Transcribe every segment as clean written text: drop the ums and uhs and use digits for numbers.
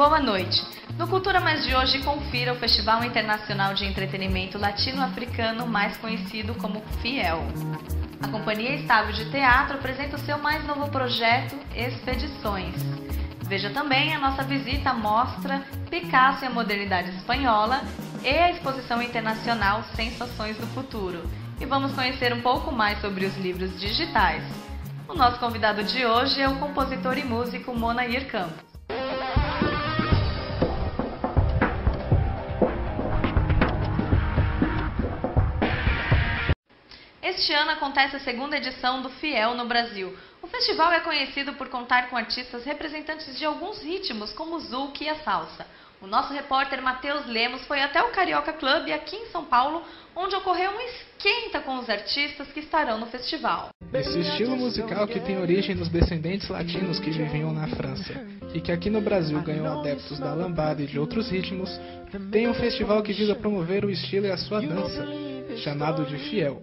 boa noite. No Cultura Mais de hoje, confira o Festival Internacional de Entretenimento Latino-Africano, mais conhecido como FIEL. A Companhia Estável de Teatro apresenta o seu mais novo projeto, Expedições. Veja também a nossa visita à mostra Picasso e a Modernidade Espanhola e a exposição internacional Sensações do Futuro. E vamos conhecer um pouco mais sobre os livros digitais. O nosso convidado de hoje é o compositor e músico Monair Campos. Este ano acontece a segunda edição do FIEL no Brasil. O festival é conhecido por contar com artistas representantes de alguns ritmos, como o zouk e a salsa. O nosso repórter Matheus Lemos foi até o Carioca Club, aqui em São Paulo, onde ocorreu um esquenta com os artistas que estarão no festival. Esse estilo musical que tem origem nos descendentes latinos que viviam na França e que aqui no Brasil ganhou adeptos da lambada e de outros ritmos, tem um festival que visa promover o estilo e a sua dança, chamado de FIEL.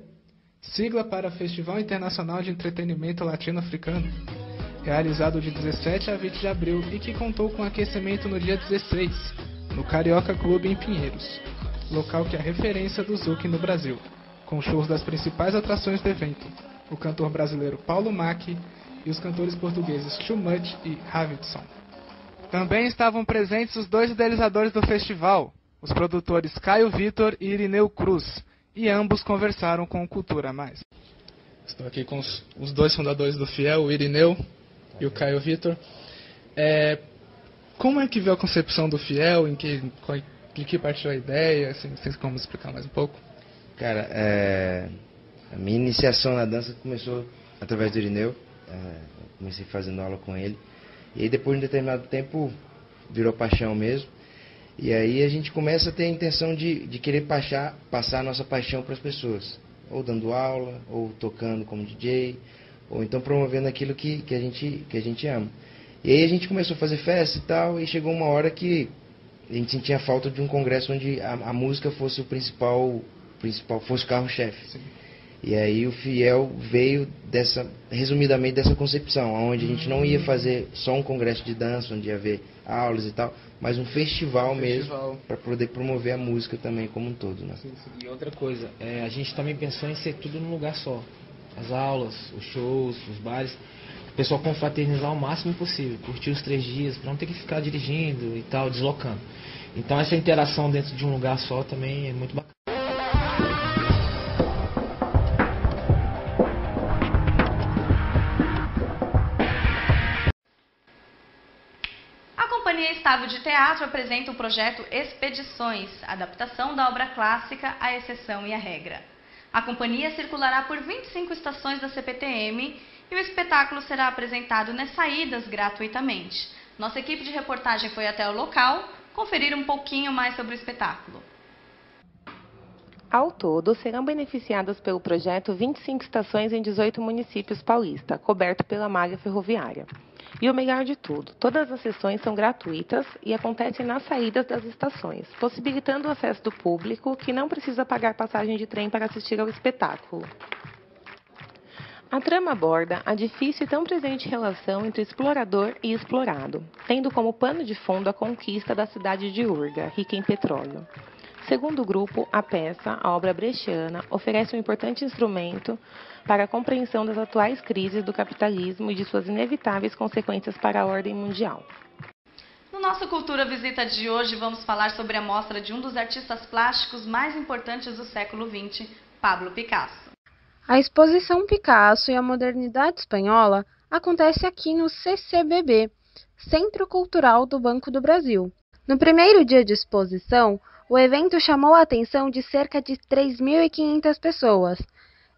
Sigla para Festival Internacional de Entretenimento Latino-Africano, realizado de 17 a 20 de abril e que contou com aquecimento no dia 16, no Carioca Club em Pinheiros, local que é a referência do zouk no Brasil, com shows das principais atrações do evento, o cantor brasileiro Paulo Macchi e os cantores portugueses Too Much e Ravidson. Também estavam presentes os dois idealizadores do festival, os produtores Caio Vitor e Irineu Cruz, e ambos conversaram com o Cultura Mais. Estou aqui com os dois fundadores do FIEL, o Irineu e o Caio Vitor. Como é que veio a concepção do FIEL? De que partiu a ideia? Assim, vocês como explicar mais um pouco? Cara, a minha iniciação na dança começou através do Irineu. Comecei fazendo aula com ele. E aí depois de um determinado tempo virou paixão mesmo. E aí a gente começa a ter a intenção de querer passar a nossa paixão para as pessoas. Ou dando aula, ou tocando como DJ, ou então promovendo aquilo que a gente ama. E aí a gente começou a fazer festa e tal, e chegou uma hora que a gente sentia falta de um congresso onde a música fosse o principal fosse o carro-chefe. E aí o FIEL veio resumidamente dessa concepção, onde a gente não ia fazer só um congresso de dança, onde ia haver aulas e tal, mas um festival mesmo, para poder promover a música também como um todo, né? Sim. E outra coisa, a gente também pensou em ser tudo num lugar só. As aulas, os shows, os bares, o pessoal confraternizar o máximo possível, curtir os 3 dias, para não ter que ficar dirigindo e tal, deslocando. Então essa interação dentro de um lugar só também é muito bacana. A Companhia Estável de Teatro apresenta o projeto Expedições, adaptação da obra clássica A Exceção e a Regra. A companhia circulará por 25 estações da CPTM e o espetáculo será apresentado nas saídas gratuitamente. Nossa equipe de reportagem foi até o local conferir um pouquinho mais sobre o espetáculo. Ao todo, serão beneficiadas pelo projeto 25 estações em 18 municípios paulistas, coberto pela malha ferroviária. E o melhor de tudo, todas as sessões são gratuitas e acontecem nas saídas das estações, possibilitando o acesso do público que não precisa pagar passagem de trem para assistir ao espetáculo. A trama aborda a difícil e tão presente relação entre explorador e explorado, tendo como pano de fundo a conquista da cidade de Urga, rica em petróleo. Segundo o grupo, a peça, a obra brechiana, oferece um importante instrumento para a compreensão das atuais crises do capitalismo e de suas inevitáveis consequências para a ordem mundial. No nosso Cultura Visita de hoje, vamos falar sobre a mostra de um dos artistas plásticos mais importantes do século XX, Pablo Picasso. A exposição Picasso e a Modernidade Espanhola acontece aqui no CCBB, Centro Cultural do Banco do Brasil. No primeiro dia de exposição, o evento chamou a atenção de cerca de 3.500 pessoas.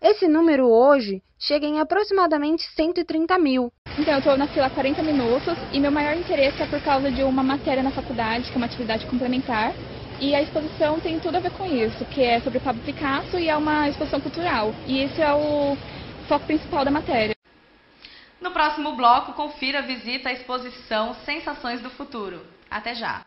Esse número hoje chega em aproximadamente 130 mil. Então, eu estou na fila há 40 minutos e meu maior interesse é por causa de uma matéria na faculdade, que é uma atividade complementar. E a exposição tem tudo a ver com isso, que é sobre Pablo Picasso e é uma exposição cultural. E esse é o foco principal da matéria. No próximo bloco, confira a visita à exposição Sensações do Futuro. Até já!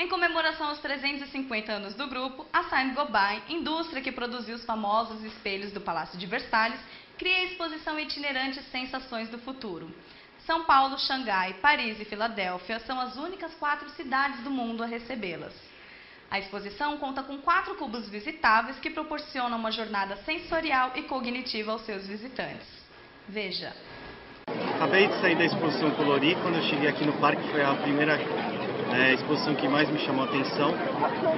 Em comemoração aos 350 anos do grupo, a Saint-Gobain, indústria que produziu os famosos espelhos do Palácio de Versalhes, cria a exposição itinerante Sensações do Futuro. São Paulo, Xangai, Paris e Filadélfia são as únicas 4 cidades do mundo a recebê-las. A exposição conta com 4 cubos visitáveis que proporcionam uma jornada sensorial e cognitiva aos seus visitantes. Veja. Acabei de sair da exposição Colori. Quando eu cheguei aqui no parque foi a primeira exposição que mais me chamou a atenção.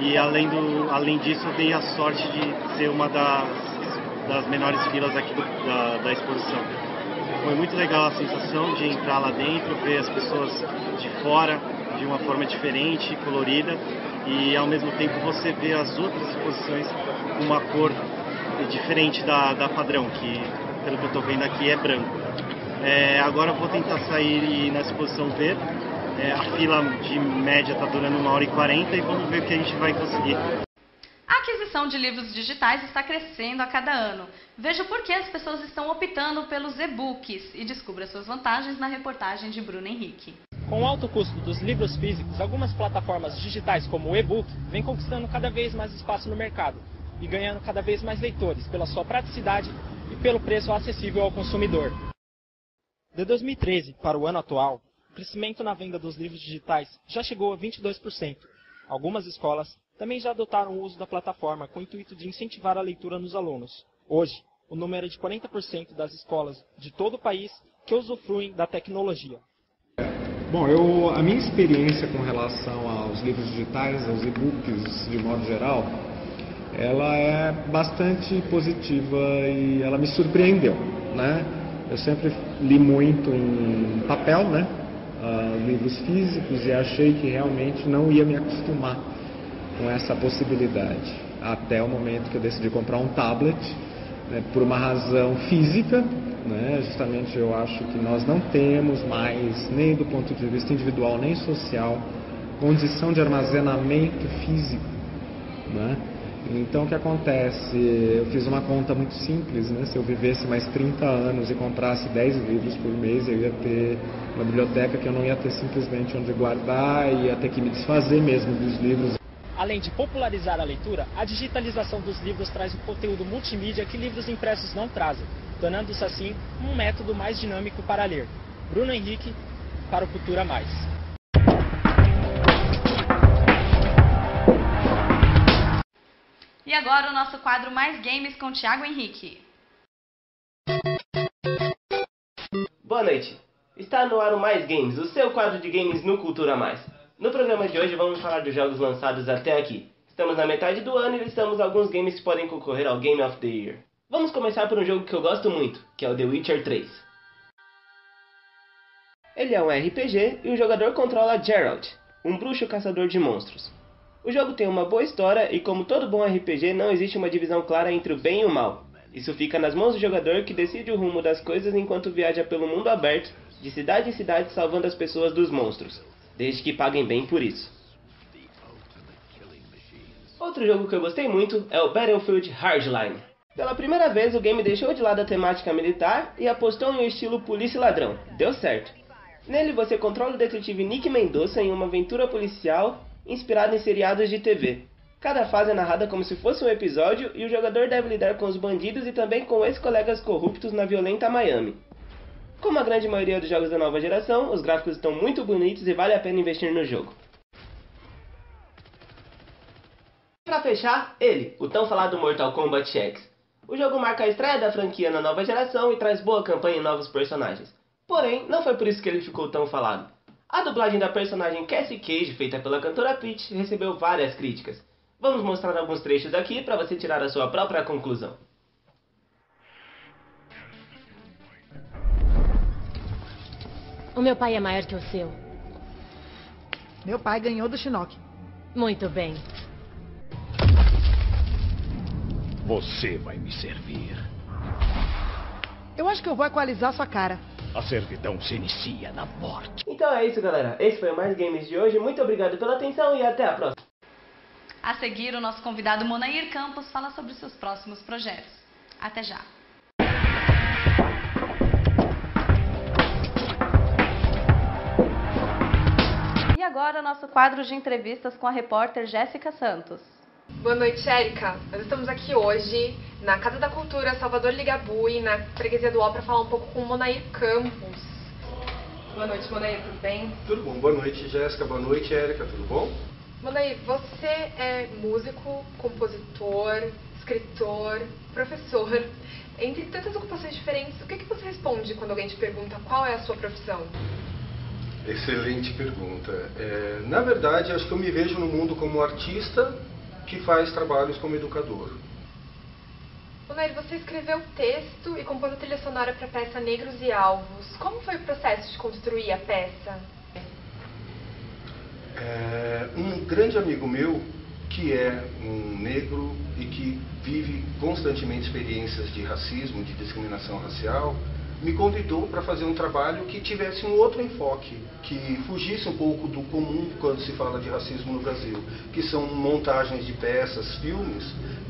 E além disso, eu dei a sorte de ser uma das menores filas aqui da exposição. Foi muito legal a sensação de entrar lá dentro, ver as pessoas de fora de uma forma diferente, colorida, e ao mesmo tempo você vê as outras exposições com uma cor diferente da padrão, que pelo que eu estou vendo aqui é branco. Agora eu vou tentar sair e ir na exposição ver. A fila de média está durando 1h40 e vamos ver o que a gente vai conseguir. A aquisição de livros digitais está crescendo a cada ano. Veja por que as pessoas estão optando pelos e-books e descubra suas vantagens na reportagem de Bruno Henrique. Com o alto custo dos livros físicos, algumas plataformas digitais como o e-book vêm conquistando cada vez mais espaço no mercado e ganhando cada vez mais leitores pela sua praticidade e pelo preço acessível ao consumidor. De 2013 para o ano atual, o crescimento na venda dos livros digitais já chegou a 22%. Algumas escolas também já adotaram o uso da plataforma com o intuito de incentivar a leitura nos alunos. Hoje, o número é de 40% das escolas de todo o país que usufruem da tecnologia. Bom, a minha experiência com relação aos livros digitais, aos e-books de modo geral, ela é bastante positiva e ela me surpreendeu, né? Eu sempre li muito em papel, né? Livros físicos, e achei que realmente não ia me acostumar com essa possibilidade, até o momento que eu decidi comprar um tablet, né, por uma razão física, né, justamente eu acho que nós não temos mais, nem do ponto de vista individual nem social, condição de armazenamento físico, né? Então o que acontece? Eu fiz uma conta muito simples, né? Se eu vivesse mais 30 anos e comprasse 10 livros por mês, eu ia ter uma biblioteca que eu não ia ter simplesmente onde guardar, ia ter que me desfazer mesmo dos livros. Além de popularizar a leitura, a digitalização dos livros traz um conteúdo multimídia que livros impressos não trazem, tornando-se assim um método mais dinâmico para ler. Bruno Henrique, para o Cultura Mais. E agora o nosso quadro Mais Games com Thiago Henrique. Boa noite. Está no ar o Mais Games, o seu quadro de games no Cultura Mais. No programa de hoje vamos falar dos jogos lançados até aqui. Estamos na metade do ano e listamos alguns games que podem concorrer ao Game of the Year. Vamos começar por um jogo que eu gosto muito, que é o The Witcher 3. Ele é um RPG e o jogador controla Geralt, um bruxo caçador de monstros. O jogo tem uma boa história e, como todo bom RPG, não existe uma divisão clara entre o bem e o mal. Isso fica nas mãos do jogador, que decide o rumo das coisas enquanto viaja pelo mundo aberto, de cidade em cidade, salvando as pessoas dos monstros, desde que paguem bem por isso. Outro jogo que eu gostei muito é o Battlefield Hardline. Pela primeira vez, o game deixou de lado a temática militar e apostou em um estilo polícia e ladrão. Deu certo. Nele você controla o detetive Nick Mendoza em uma aventura policial inspirada em seriados de TV. Cada fase é narrada como se fosse um episódio e o jogador deve lidar com os bandidos e também com ex-colegas corruptos na violenta Miami. Como a grande maioria dos jogos da nova geração, os gráficos estão muito bonitos e vale a pena investir no jogo. Para fechar, ele, o tão falado Mortal Kombat X. O jogo marca a estreia da franquia na nova geração e traz boa campanha e novos personagens. Porém, não foi por isso que ele ficou tão falado. A dublagem da personagem Cassie Cage, feita pela cantora Peach, recebeu várias críticas. Vamos mostrar alguns trechos aqui para você tirar a sua própria conclusão. O meu pai é maior que o seu. Meu pai ganhou do Shinnok. Muito bem. Você vai me servir. Eu acho que eu vou equalizar sua cara. A servidão se inicia na morte. Então é isso, galera. Esse foi o Mais Games de hoje. Muito obrigado pela atenção e até a próxima. A seguir, o nosso convidado Monair Campos fala sobre seus próximos projetos. Até já! agora, nosso quadro de entrevistas com a repórter Jéssica Santos. Boa noite, Érica. Nós estamos aqui hoje na Casa da Cultura Salvador Ligabui, na freguesia do Ó, para falar um pouco com o Monair Campos. Boa noite, Monair, tudo bem? Tudo bom. Boa noite, Jéssica. Boa noite, Érica. Tudo bom? Monair, você é músico, compositor, escritor, professor. Entre tantas ocupações diferentes, o que você responde quando alguém te pergunta qual é a sua profissão? Excelente pergunta. Na verdade, acho que eu me vejo no mundo como artista que faz trabalhos como educador. Monair, você escreveu texto e compôs a trilha sonora para a peça Negros e Alvos. Como foi o processo de construir a peça? Um grande amigo meu, que é um negro e que vive constantemente experiências de racismo, de discriminação racial, me convidou para fazer um trabalho que tivesse um outro enfoque, que fugisse um pouco do comum quando se fala de racismo no Brasil, que são montagens de peças, filmes,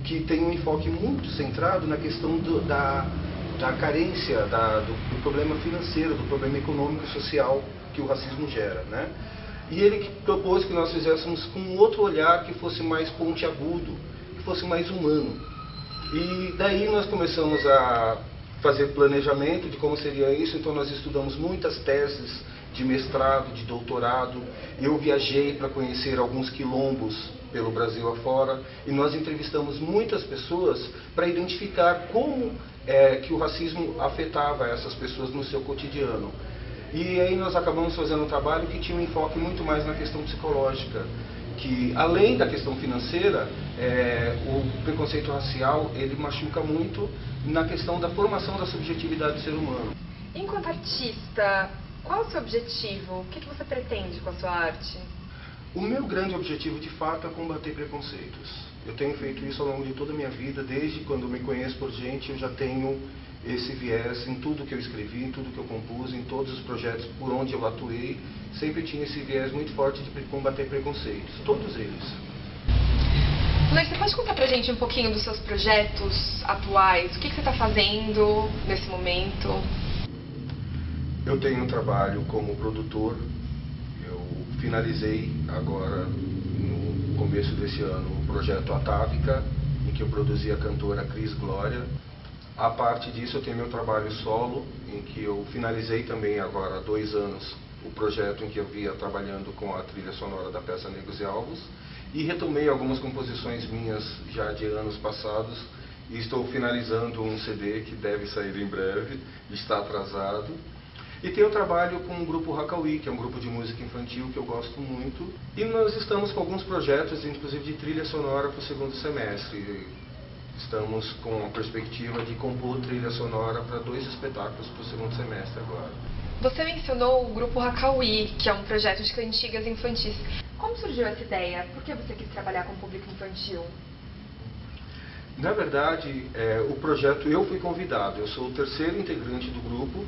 que têm um enfoque muito centrado na questão da carência, do problema financeiro, do problema econômico e social que o racismo gera, né? E ele propôs que nós fizéssemos com um outro olhar que fosse mais pontiagudo, que fosse mais humano. E daí nós começamos a fazer planejamento de como seria isso, então nós estudamos muitas teses de mestrado, de doutorado. Eu viajei para conhecer alguns quilombos pelo Brasil afora e nós entrevistamos muitas pessoas para identificar como que o racismo afetava essas pessoas no seu cotidiano. E aí nós acabamos fazendo um trabalho que tinha um enfoque muito mais na questão psicológica, que além da questão financeira, o preconceito racial ele machuca muito na questão da formação da subjetividade do ser humano. Enquanto artista, qual é o seu objetivo? O que você pretende com a sua arte? O meu grande objetivo, de fato, é combater preconceitos. Eu tenho feito isso ao longo de toda a minha vida, desde quando eu me conheço por gente, eu já tenho esse viés em tudo que eu escrevi, em tudo que eu compus, em todos os projetos por onde eu atuei, sempre tinha esse viés muito forte de combater preconceitos, todos eles. Monair, você pode contar pra gente um pouquinho dos seus projetos atuais? O que você está fazendo nesse momento? Eu tenho um trabalho como produtor. Eu finalizei agora, no começo desse ano, o projeto Atávica, em que eu produzi a cantora Cris Glória. A parte disso, eu tenho meu trabalho solo, em que eu finalizei também agora há 2 anos o projeto em que eu via trabalhando com a trilha sonora da peça Negros e Alvos, e retomei algumas composições minhas já de anos passados, e estou finalizando um CD que deve sair em breve, está atrasado. E tenho trabalho com o grupo Hakauí, que é um grupo de música infantil que eu gosto muito, e nós estamos com alguns projetos, inclusive de trilha sonora para o 2º semestre. Estamos com a perspectiva de compor trilha sonora para 2 espetáculos para o 2º semestre agora. Você mencionou o grupo Hakauí, que é um projeto de cantigas infantis. Como surgiu essa ideia? Por que você quis trabalhar com o público infantil? Na verdade, o projeto eu fui convidado. Eu sou o 3º integrante do grupo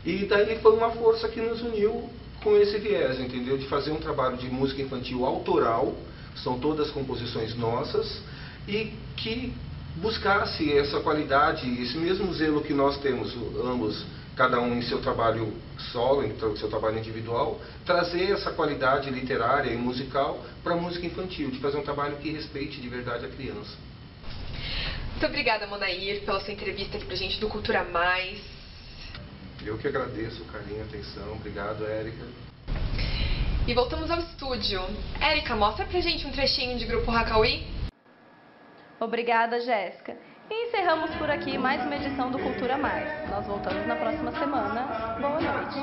e daí foi uma força que nos uniu com esse viés, entendeu? De fazer um trabalho de música infantil autoral, são todas composições nossas, e que buscasse essa qualidade, esse mesmo zelo que nós temos, ambos, cada um em seu trabalho solo, em seu trabalho individual, trazer essa qualidade literária e musical para a música infantil, de fazer um trabalho que respeite de verdade a criança. Muito obrigada, Monair, pela sua entrevista aqui pra gente do Cultura Mais. Eu que agradeço o carinho e a atenção. Obrigado, Érica. E voltamos ao estúdio. Érica, mostra pra gente um trechinho de Grupo Hakauí. Obrigada, Jéssica. E encerramos por aqui mais uma edição do Cultura Mais. Nós voltamos na próxima semana. Boa noite.